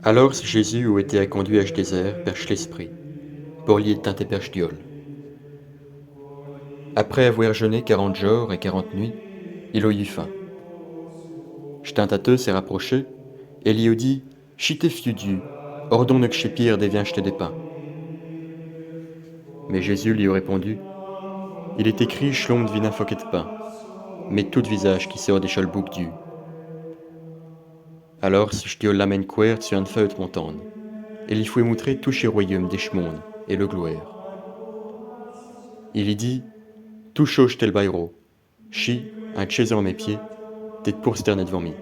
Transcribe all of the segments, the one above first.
Alors Jésus eut été conduit à désert per l'esprit, pour lier tinte perche diol. Après avoir jeûné 40 jours et 40 nuits, il eut faim. J'tint s'est rapproché, et lui eut dit, Chité fiu Dieu, ordonne que chez Pierre devient jeter des pains. Mais Jésus lui eut répondu, Il est écrit, Shlom devina foquet de pain, mais tout visage qui sort des cholbouc Dieu. Alors si je l'amène quert sur une feuille montagne, et il faut montrer tout chez royaume des chmondes, et le gloire. Il y dit, tout chose tel bairo, chi, un chaise à mes pieds, t'es poursterné devant mi.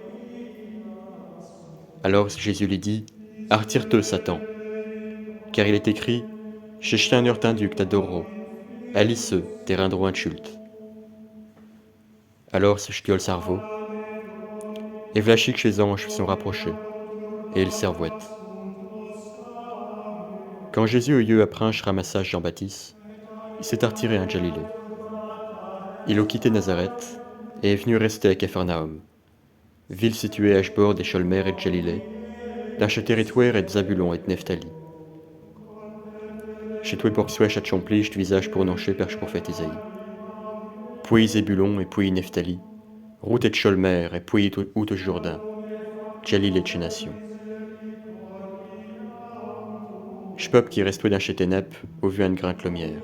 Alors Jésus lui dit, Artire-te, Satan, car il est écrit, chez chien urtindu que t'adoreront, Alice, tes rendront inculte. Alors se le cerveau, et vlachis que ses anges sont rapprochés, et il servouette. Quand Jésus eut eu après un ramassage Jean-Baptiste, il s'est retiré à Galilée. Il a quitté Nazareth et est venu rester à Capharnaüm, ville située à bord des Cholmer et de Galilée, dans ce territoire et de Zabulon et de Nephtali. Chez toi pour soit chat champli, visage prononcé par le prophète Isaïe. Puis Zébulon et puis Nephtali, route et de Cholmer et puis out Jourdain, Galilée de chez Nation. Je peuple qui restait dans chez ténèbres au vu une grande lumière.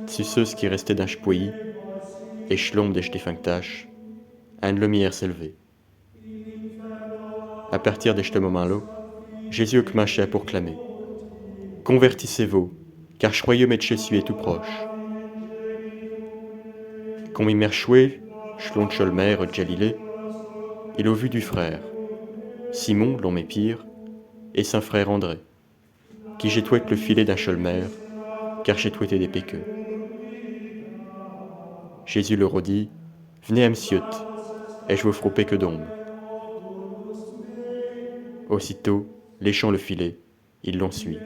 Dessus ceux qui restaient dans ce pays, et l'ombre des Stéphane-Tache, une lumière s'élevait. À partir de ce moment-là, Jésus commençait à proclamer Convertissez-vous, car je royaume de Jésus est tout proche. Quand il marchait, selon le Cholmer de Galilée, il a vu du frère, Simon, l'homme est pire, et son frère André, qui jetouait le filet d'un Cholmer, car jetouait des péqueux. Jésus leur a dit Venez à m'siot, et je vous ferai que d'ombre. Aussitôt, léchant le filet, ils l'ont suivi.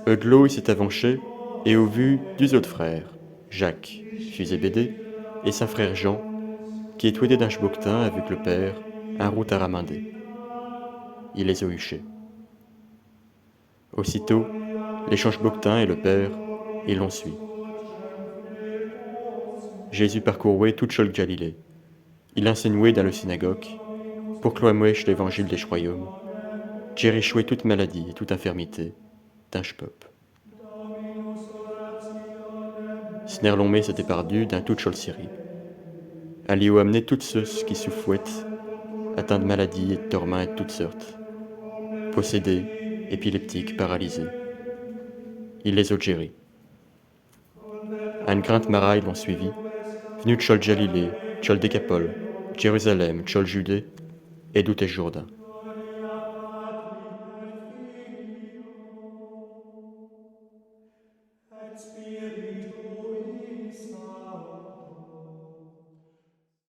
Eudlo s'est avancé et au vu deux autres frères, Jacques, fils Zébédée, et son frère Jean, qui est toué d'un chboctin avec le père, un route à ramander. Il les a huchés. Aussitôt, les chboctin et le père, ils l'ont suivi. Jésus parcourait toute le Galilée. Il enseignait dans le synagogue, proclamait l'évangile des royaumes, guérissait toute maladie et toute infirmité, d'un peuple. Snerlomé s'était perdu dans toute la Syrie. Elle y a amené tous ceux qui souffouettent, atteints de maladies et de tourments de toutes sortes, possédés, épileptiques, paralysés. Il les a gérés. Un grand maraille l'ont suivi, venu de Chol Galilée, Chol Décapole, Jérusalem, Chol Judée et d'où est Jourdain.